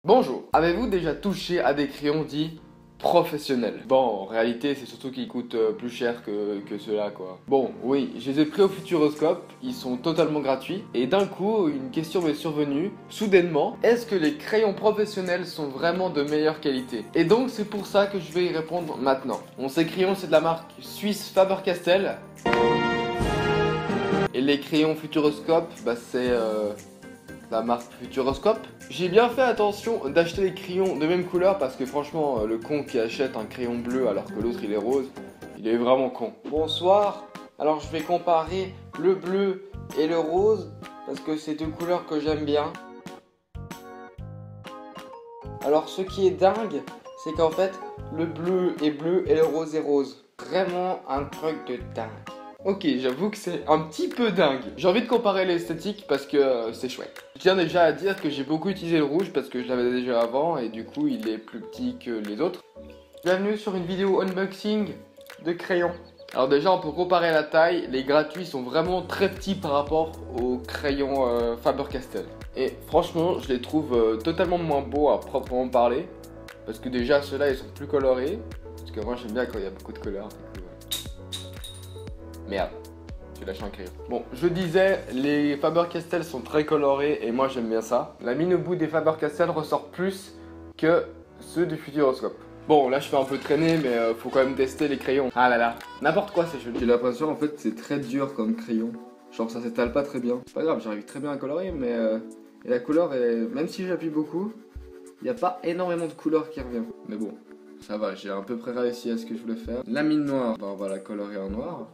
Bonjour, avez-vous déjà touché à des crayons dits professionnels? Bon, en réalité, c'est surtout qu'ils coûtent plus cher que ceux-là, quoi. Bon, oui, je les ai pris au Futuroscope, ils sont totalement gratuits. Et d'un coup, une question m'est survenue, soudainement, est-ce que les crayons professionnels sont vraiment de meilleure qualité? Et donc, c'est pour ça que je vais y répondre maintenant. Bon, ces crayons, c'est de la marque suisse Faber-Castell. Et les crayons Futuroscope, bah c'est la marque Futuroscope. J'ai bien fait attention d'acheter les crayons de même couleur parce que franchement, le con qui achète un crayon bleu alors que l'autre il est rose, il est vraiment con. Bonsoir, alors je vais comparer le bleu et le rose parce que c'est deux couleurs que j'aime bien. Alors ce qui est dingue, c'est qu'en fait, le bleu est bleu et le rose est rose. Vraiment un truc de dingue. Ok, j'avoue que c'est un petit peu dingue. J'ai envie de comparer l'esthétique parce que c'est chouette. Je tiens déjà à dire que j'ai beaucoup utilisé le rouge parce que je l'avais déjà avant et du coup il est plus petit que les autres. Bienvenue sur une vidéo unboxing de crayons. Alors déjà on peut comparer la taille, les gratuits sont vraiment très petits par rapport aux crayons Faber-Castell. Et franchement je les trouve totalement moins beaux à proprement parler. Parce que déjà ceux-là ils sont plus colorés. Parce que moi j'aime bien quand il y a beaucoup de couleurs. Merde, j'ai lâché un crayon. Bon, je disais, les Faber-Castell sont très colorés et moi j'aime bien ça. La mine au bout des Faber-Castell ressort plus que ceux du Futuroscope. Bon, là je fais un peu traîner, mais faut quand même tester les crayons. Ah là là, n'importe quoi c'est joli. J'ai l'impression en fait c'est très dur comme crayon. Genre ça s'étale pas très bien. C'est pas grave, j'arrive très bien à colorer, mais et la couleur, même si j'appuie beaucoup, il n'y a pas énormément de couleur qui revient. Mais bon, ça va, j'ai à peu près réussi à ce que je voulais faire. La mine noire, bah, on va la colorer en noir.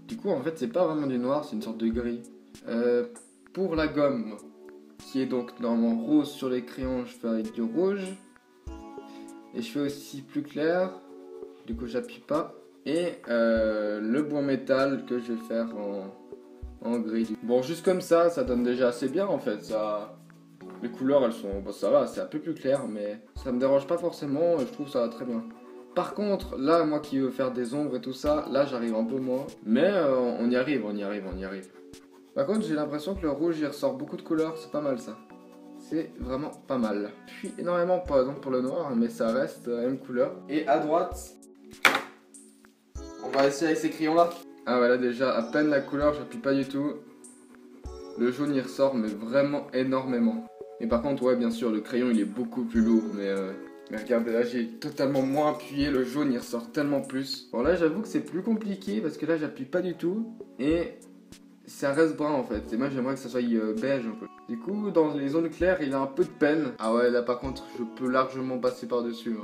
Du coup, en fait, c'est pas vraiment du noir, c'est une sorte de gris. Pour la gomme, qui est donc normalement rose sur les crayons, je fais avec du rouge. Et je fais aussi plus clair. Du coup, j'appuie pas. Et le bois métal que je vais faire en gris. Bon, juste comme ça donne déjà assez bien en fait. Ça, les couleurs, elles sont, bon, ça va, c'est un peu plus clair, mais ça me dérange pas forcément. Et je trouve ça va très bien. Par contre, là, moi qui veux faire des ombres et tout ça, là j'arrive un peu moins. Mais on y arrive. Par contre, j'ai l'impression que le rouge, il ressort beaucoup de couleurs, c'est pas mal ça. C'est vraiment pas mal. Je suis énormément, par exemple, pour le noir, mais ça reste la même couleur. Et à droite, on va essayer avec ces crayons-là. Ah voilà, déjà, à peine la couleur, j'appuie pas du tout. Le jaune, il ressort, mais vraiment énormément. Et par contre, ouais, bien sûr, le crayon, il est beaucoup plus lourd, mais regardez, là j'ai totalement moins appuyé, le jaune il ressort tellement plus. Bon là j'avoue que c'est plus compliqué parce que là j'appuie pas du tout et ça reste brun en fait. Et moi j'aimerais que ça soit beige un peu. Du coup dans les zones claires il a un peu de peine. Ah ouais là par contre je peux largement passer par dessus.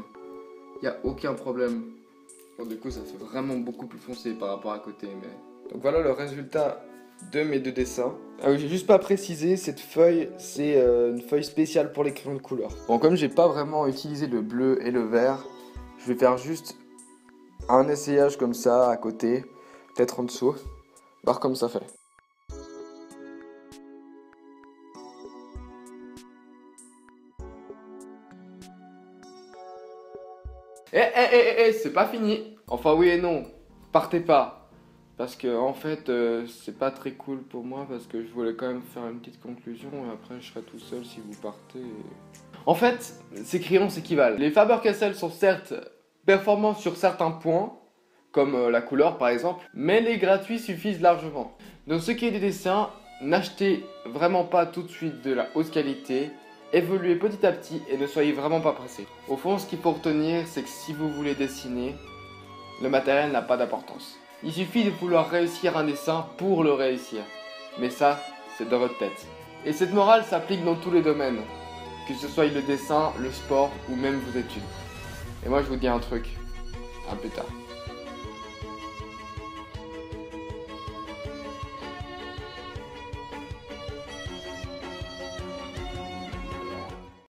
Il n'y a aucun problème. Bon du coup ça fait vraiment beaucoup plus foncé par rapport à côté. Mais... Donc voilà le résultat de mes deux dessins. Ah oui, j'ai juste pas précisé, cette feuille, c'est une feuille spéciale pour les crayons de couleur. Bon, comme j'ai pas vraiment utilisé le bleu et le vert, je vais faire juste un essayage comme ça à côté, peut-être en dessous, voir comme ça fait. C'est pas fini. Enfin oui et non, partez pas. Parce que en fait c'est pas très cool pour moi parce que je voulais quand même faire une petite conclusion et après je serai tout seul si vous partez. En fait, ces crayons s'équivalent. Les Faber-Castell sont certes performants sur certains points, comme la couleur par exemple, mais les gratuits suffisent largement. Donc ce qui est des dessins, n'achetez vraiment pas tout de suite de la haute qualité, évoluez petit à petit et ne soyez vraiment pas pressés. Au fond, ce qu'il faut retenir, c'est que si vous voulez dessiner, le matériel n'a pas d'importance. Il suffit de vouloir réussir un dessin pour le réussir. Mais ça, c'est dans votre tête. Et cette morale s'applique dans tous les domaines. Que ce soit le dessin, le sport ou même vos études. Et moi je vous dis un truc. À plus tard.